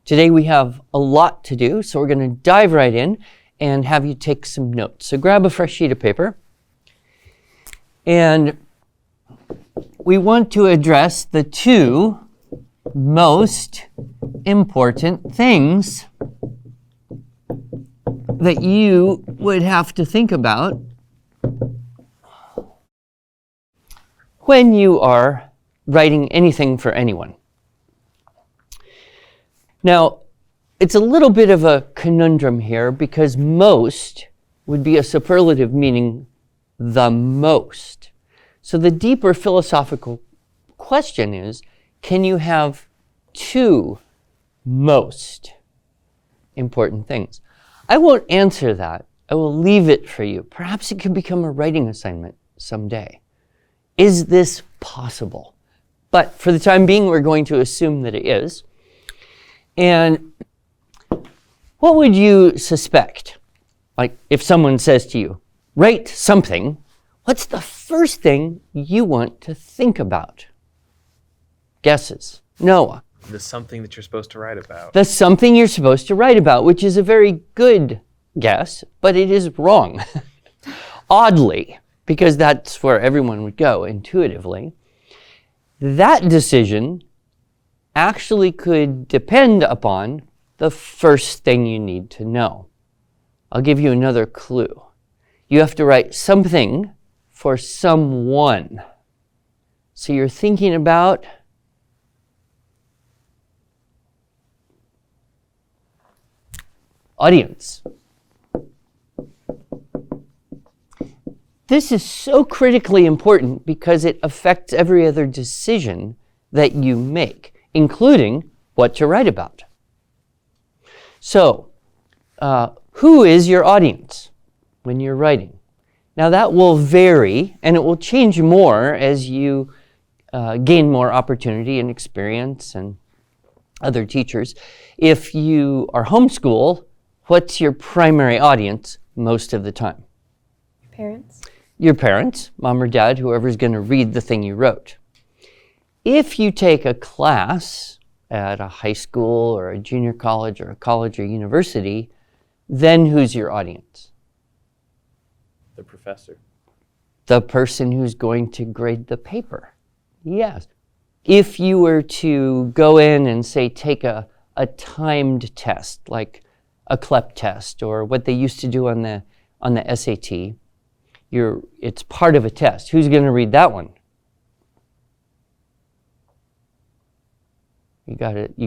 Today we have a lot to do, so we're going to dive right in and have you take some notes. So grab a fresh sheet of paper. And we want to address the two most important things that you would have to think about when you are writing anything for anyone. Now, it's a little bit of a conundrum here because most would be a superlative meaning the most. So the deeper philosophical question is, can you have two most important things? I won't answer that. I will leave it for you. Perhaps it could become a writing assignment someday. Is this possible? But for the time being, we're going to assume that it is. And what would you suspect? Like if someone says to you, write something, what's the first thing you want to think about? Guesses. Noah. The something that you're supposed to write about. The something you're supposed to write about, which is a very good guess, but it is wrong. Oddly, because that's where everyone would go intuitively. That decision actually could depend upon the first thing you need to know. I'll give you another clue. You have to write something for someone. So you're thinking about audience. This is so critically important because it affects every other decision that you make, including what to write about. So, who is your audience when you're writing? Now that will vary, and it will change more as you gain more opportunity and experience and other teachers. If you are homeschool, what's your primary audience most of the time? Parents. Your parents, mom or dad, whoever's going to read the thing you wrote. If you take a class at a high school or a junior college or a college or university, then who's your audience? The professor. The person who's going to grade the paper. Yes. If you were to go in and say take a timed test, like a CLEP test or what they used to do on the SAT, it's part of a test. Who's going to read that one? You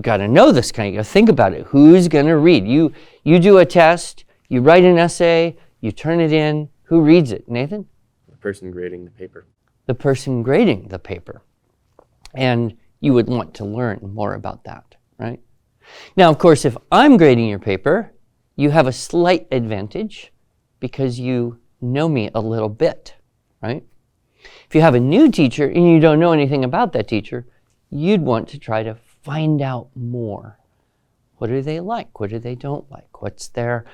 gotta know this kind of, you gotta think about it. Who's gonna read? You do a test, you write an essay, you turn it in. Who reads it? Nathan? The person grading the paper. The person grading the paper. And you would want to learn more about that, right? Now, of course, if I'm grading your paper, you have a slight advantage because you know me a little bit, right? If you have a new teacher and you don't know anything about that teacher, you'd want to try to find out more. What do they like? What do they don't like? What's their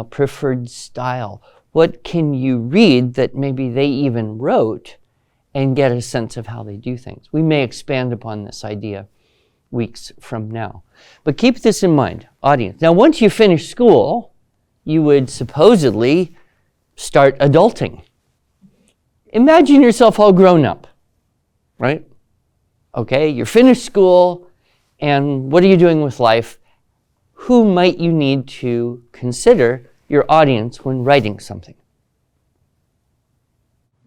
preferred style? What can you read that maybe they even wrote and get a sense of how they do things? We may expand upon this idea weeks from now. But keep this in mind, audience. Now, once you finish school, you would supposedly start adulting. Imagine yourself all grown up, right? Okay, you're finished school, and what are you doing with life? Who might you need to consider your audience when writing something?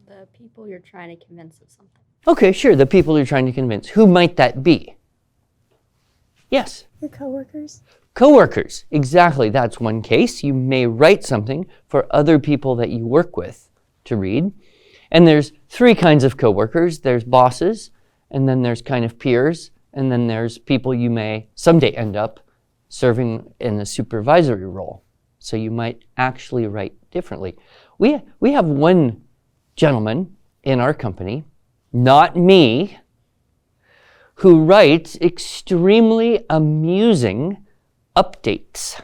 The people you're trying to convince of something. Okay, sure, the people you're trying to convince. Who might that be? Yes? Your coworkers. Coworkers, exactly. That's one case. You may write something for other people that you work with to read. And there's three kinds of coworkers. There's bosses, and then there's kind of peers, and then there's people you may someday end up serving in a supervisory role. So you might actually write differently. We have one gentleman in our company, not me, who writes extremely amusing updates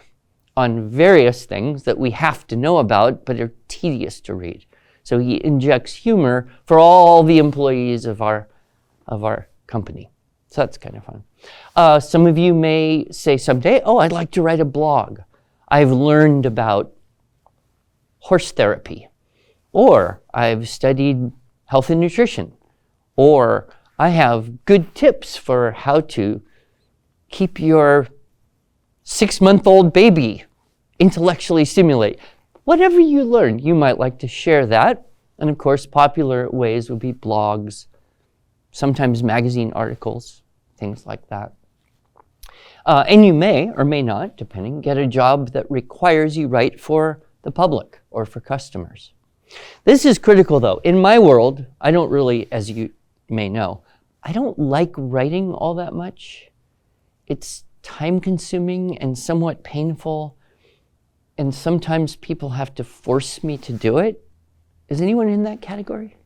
on various things that we have to know about but are tedious to read. So he injects humor for all the employees of our company. So that's kind of fun. Some of you may say someday, oh, I'd like to write a blog. I've learned about horse therapy, or I've studied health and nutrition, or I have good tips for how to keep your 6-month-old baby intellectually stimulated. Whatever you learn, you might like to share that. And of course, popular ways would be blogs, sometimes magazine articles, things like that. And you may or may not, depending, get a job that requires you write for the public or for customers. This is critical though. In my world, I don't really, as you may know, I don't like writing all that much. It's time-consuming and somewhat painful, and sometimes people have to force me to do it. Is anyone in that category?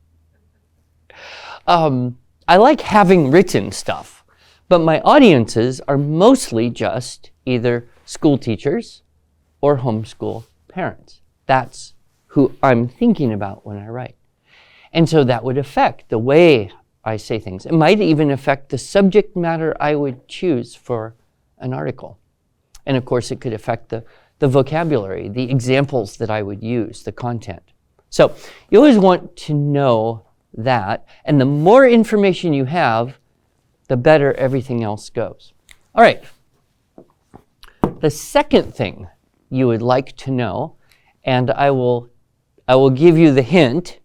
I like having written stuff, but my audiences are mostly just either school teachers or homeschool parents. That's who I'm thinking about when I write. And so that would affect the way I say things. It might even affect the subject matter I would choose for an article. And of course, it could affect the vocabulary, the examples that I would use, the content. So you always want to know that, and the more information you have, the better everything else goes. All right. The second thing you would like to know, and I will give you the hint,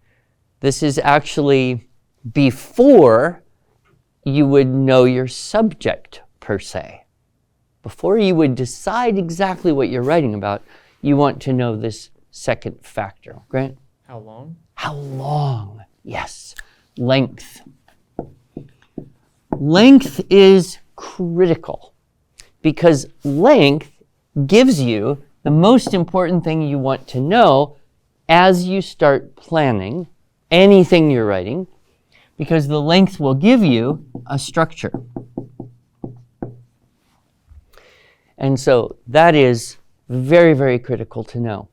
this is actually before you would know your subject per se. Before you would decide exactly what you're writing about, you want to know this second factor. Grant? How long? How long? Yes. Length. Length is critical because length gives you the most important thing you want to know as you start planning anything you're writing, because the length will give you a structure. And so that is very, very critical to know.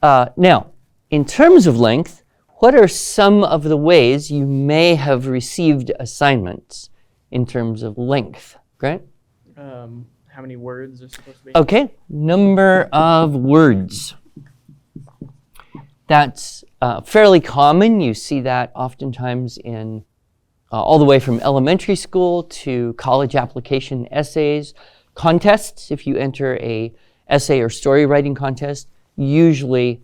Now, in terms of length, what are some of the ways you may have received assignments in terms of length? Grant? How many words are supposed to be? Okay, number of words. That's fairly common. You see that oftentimes in all the way from elementary school to college application essays, contests. If you enter a essay or story writing contest, usually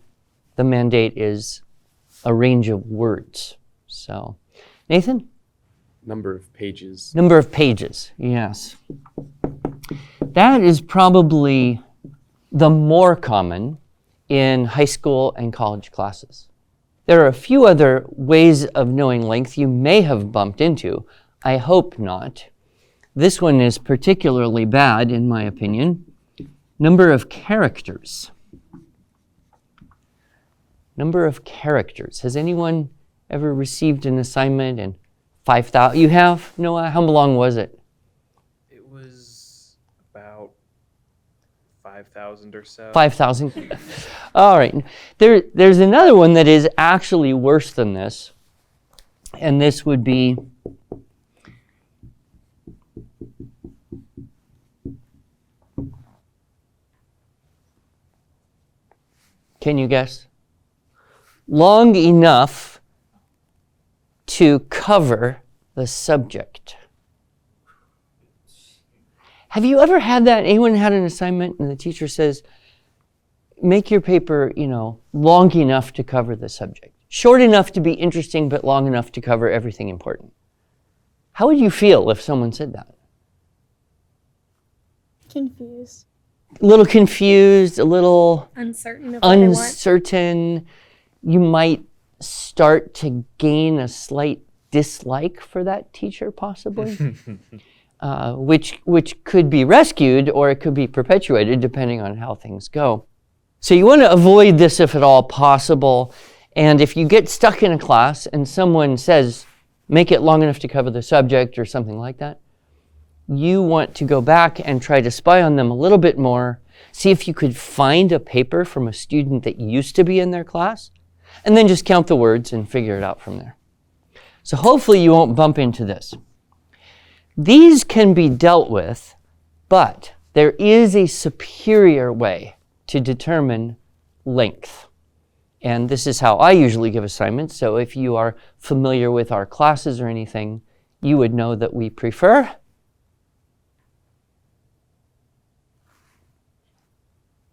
the mandate is a range of words. So, Nathan? Number of pages. Number of pages, yes. That is probably the more common in high school and college classes. There are a few other ways of knowing length you may have bumped into. I hope not. This one is particularly bad, in my opinion. Number of characters. Number of characters. Has anyone ever received an assignment and 5,000? You have, Noah? How long was it? It was about 5,000 or so. 5,000? All right. There's another one that is actually worse than this. And this would be can you guess? Long enough to cover the subject. Have you ever had that? Anyone had an assignment and the teacher says, make your paper, long enough to cover the subject. Short enough to be interesting, but long enough to cover everything important. How would you feel if someone said that? Confused. A little confused, a little Uncertain of what they want. uncertain. You might start to gain a slight dislike for that teacher, possibly, which could be rescued or it could be perpetuated depending on how things go. So you want to avoid this if at all possible. And if you get stuck in a class and someone says, make it long enough to cover the subject or something like that, you want to go back and try to spy on them a little bit more, see if you could find a paper from a student that used to be in their class, and then just count the words and figure it out from there. So hopefully you won't bump into this. These can be dealt with, but there is a superior way to determine length. And this is how I usually give assignments. So if you are familiar with our classes or anything, you would know that we prefer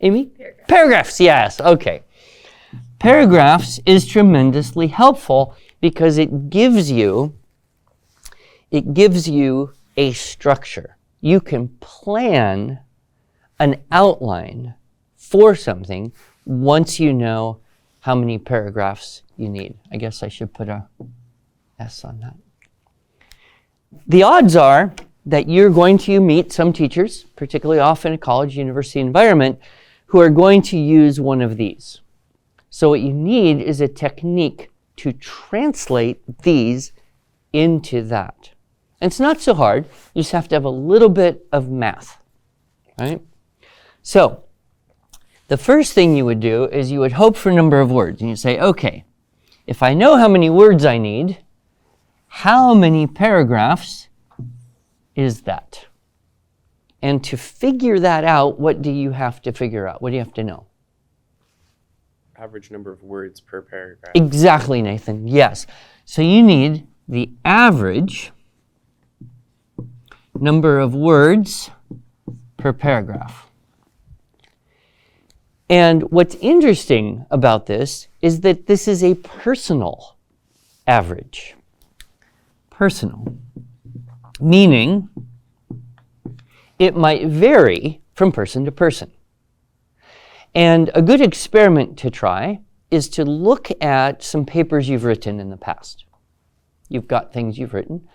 Amy? Paragraphs, yes. Okay. Paragraphs is tremendously helpful because it gives you a structure. You can plan an outline for something once you know how many paragraphs you need. I guess I should put a S on that. The odds are that you're going to meet some teachers, particularly often in a college, university environment, who are going to use one of these. So what you need is a technique to translate these into that. And it's not so hard. You just have to have a little bit of math, right? So the first thing you would do is you would hope for a number of words. And you say, okay, if I know how many words I need, how many paragraphs is that? And to figure that out, what do you have to figure out? What do you have to know? Average number of words per paragraph. Exactly, Nathan. Yes. So you need the average number of words per paragraph. And what's interesting about this is that this is a personal average. Personal. Meaning, it might vary from person to person. And a good experiment to try is to look at some papers you've written in the past. You've got things you've written,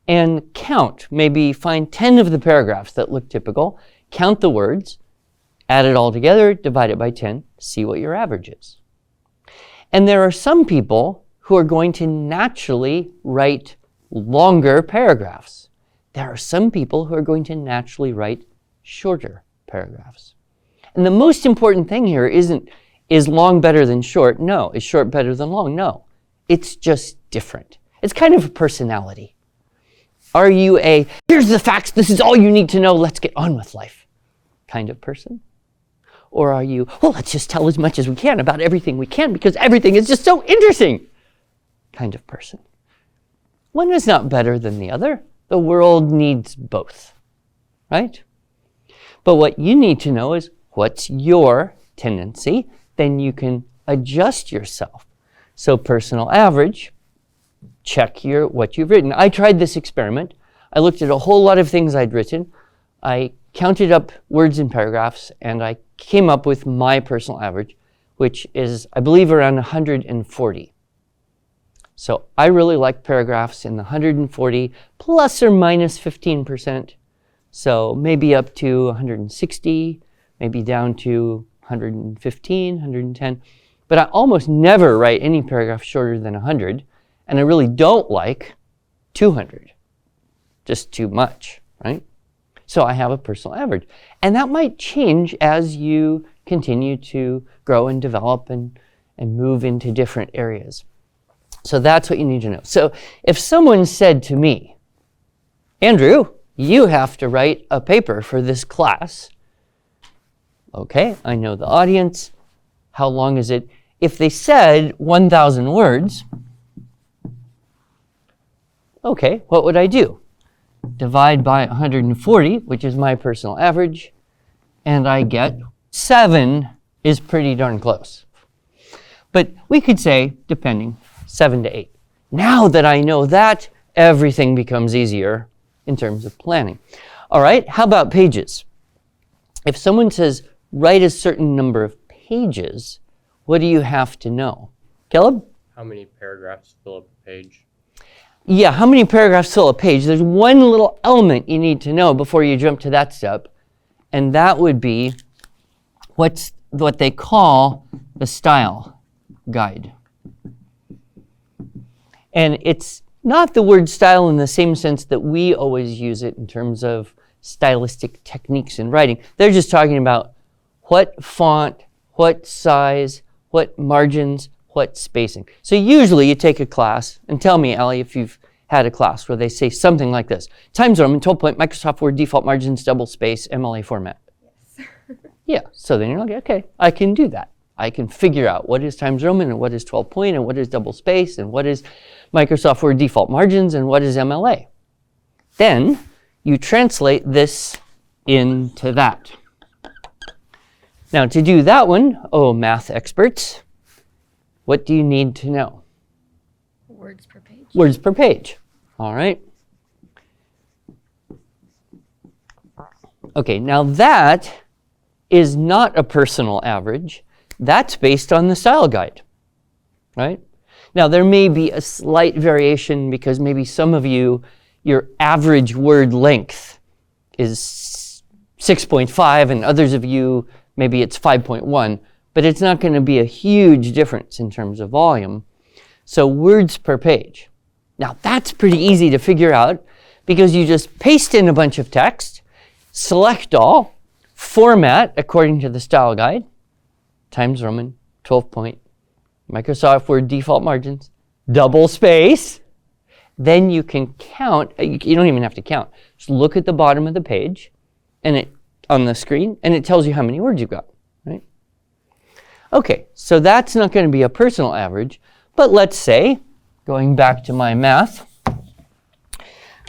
and count, maybe find 10 of the paragraphs that look typical, count the words, add it all together, divide it by 10, see what your average is. And there are some people who are going to naturally write longer paragraphs. There are some people who are going to naturally write shorter paragraphs. And the most important thing here isn't, is long better than short? No. Is short better than long? No. It's just different. It's kind of a personality. Are you a, here's the facts, this is all you need to know, let's get on with life kind of person? Or are you, well, let's just tell as much as we can about everything we can because everything is just so interesting kind of person? One is not better than the other. The world needs both, right? But what you need to know is what's your tendency, then you can adjust yourself. So personal average, check what you've written. I tried this experiment. I looked at a whole lot of things I'd written. I counted up words in paragraphs, and I came up with my personal average, which is, I believe, around 140. So I really like paragraphs in the 140 plus or minus 15%. So maybe up to 160, maybe down to 115, 110. But I almost never write any paragraph shorter than 100. And I really don't like 200. Just too much, right? So I have a personal average. And that might change as you continue to grow and develop and move into different areas. So that's what you need to know. So if someone said to me, Andrew, you have to write a paper for this class. Okay, I know the audience. How long is it? If they said 1,000 words, okay, what would I do? Divide by 140, which is my personal average, and I get 7 is pretty darn close. But we could say, depending, 7 to 8. Now that I know that, everything becomes easier in terms of planning. All right, how about pages? If someone says, write a certain number of pages, what do you have to know? Caleb? How many paragraphs fill up a page? Yeah, how many paragraphs fill a page? There's one little element you need to know before you jump to that step, and that would be what they call the style guide. And it's not the word style in the same sense that we always use it in terms of stylistic techniques in writing. They're just talking about what font, what size, what margins, what spacing. So usually you take a class, and tell me, Allie, if you've had a class where they say something like this: Times Roman, 12-point, Microsoft Word, default margins, double space, MLA format. Yes. Yeah, so then you're like, okay, I can do that. I can figure out what is Times Roman and what is 12-point and what is double space and what is Microsoft Word default margins and what is MLA. Then you translate this into that. Now to do that one, oh, math experts, what do you need to know? Words per page. Words per page. All right. Okay, now that is not a personal average. That's based on the style guide, right? Now there may be a slight variation because maybe some of you, your average word length is 6.5 and others of you, maybe it's 5.1, but it's not going to be a huge difference in terms of volume. So words per page. Now that's pretty easy to figure out because you just paste in a bunch of text, select all, format according to the style guide, Times Roman, 12-point, Microsoft Word default margins, double space. Then you can count. You don't even have to count. Just look at the bottom of the page and it on the screen and it tells you how many words you've got, right? Okay, so that's not going to be a personal average, but let's say, going back to my math,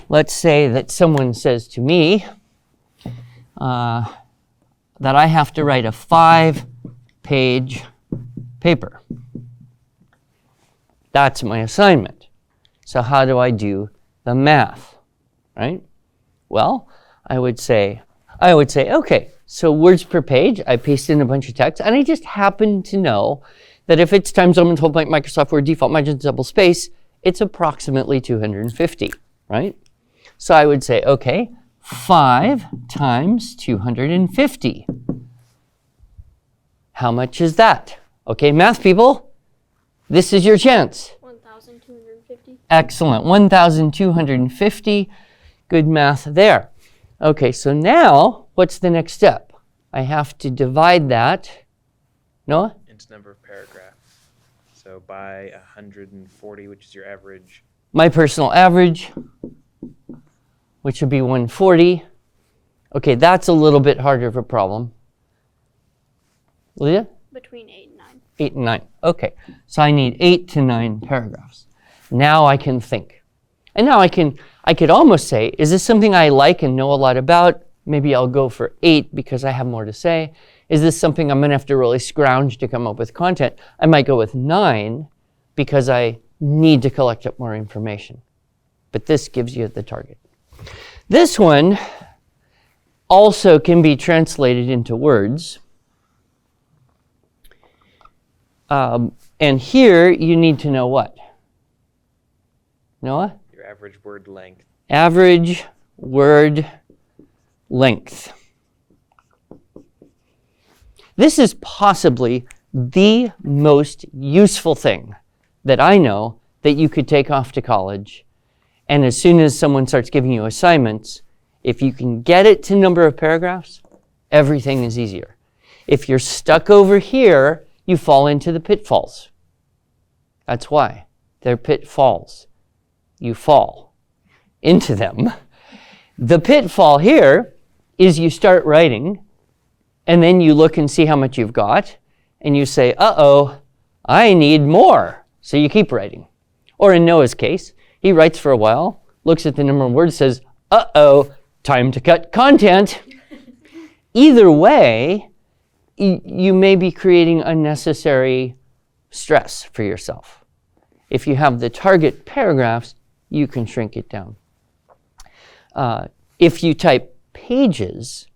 let's say that someone says to me that I have to write a 5-page paper. That's my assignment. So how do I do the math, right? Well, I would say, okay, so words per page, I paste in a bunch of text, and I just happen to know that if it's Times Roman, 12-point, Microsoft Word default margins, double space, it's approximately 250, right? So I would say, okay, 5 times 250. How much is that? Okay, math people, this is your chance. 1,250. Excellent, 1,250. Good math there. Okay, so now what's the next step? I have to divide that, Noah? Into number of paragraphs. So by 140, which is your average. My personal average, which would be 140. Okay, that's a little bit harder of a problem. Leah? Between 8 and 9. 8 and 9. Okay, so I need 8 to 9 paragraphs. Now I can think. And now I could almost say, is this something I like and know a lot about? Maybe I'll go for 8 because I have more to say. Is this something I'm going to have to really scrounge to come up with content? I might go with 9 because I need to collect up more information. But this gives you the target. This one also can be translated into words. And here you need to know what? Noah? Your average word length. Average word length. This is possibly the most useful thing that I know that you could take off to college. And as soon as someone starts giving you assignments, if you can get it to number of paragraphs, everything is easier. If you're stuck over here, you fall into the pitfalls. That's why. They're pitfalls. You fall into them. The pitfall here is you start writing, and then you look and see how much you've got, and you say, uh-oh, I need more. So you keep writing. Or in Noah's case, he writes for a while, looks at the number of words, says, uh-oh, time to cut content. Either way, you may be creating unnecessary stress for yourself. If you have the target paragraphs, you can shrink it down. If you type pages,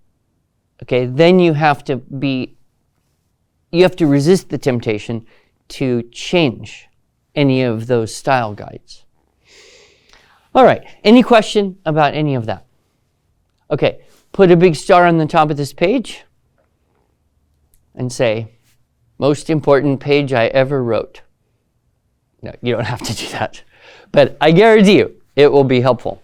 okay, then you have to resist the temptation to change any of those style guides. All right, any question about any of that? Okay, put a big star on the top of this page and say, most important page I ever wrote. No, you don't have to do that, but I guarantee you it will be helpful.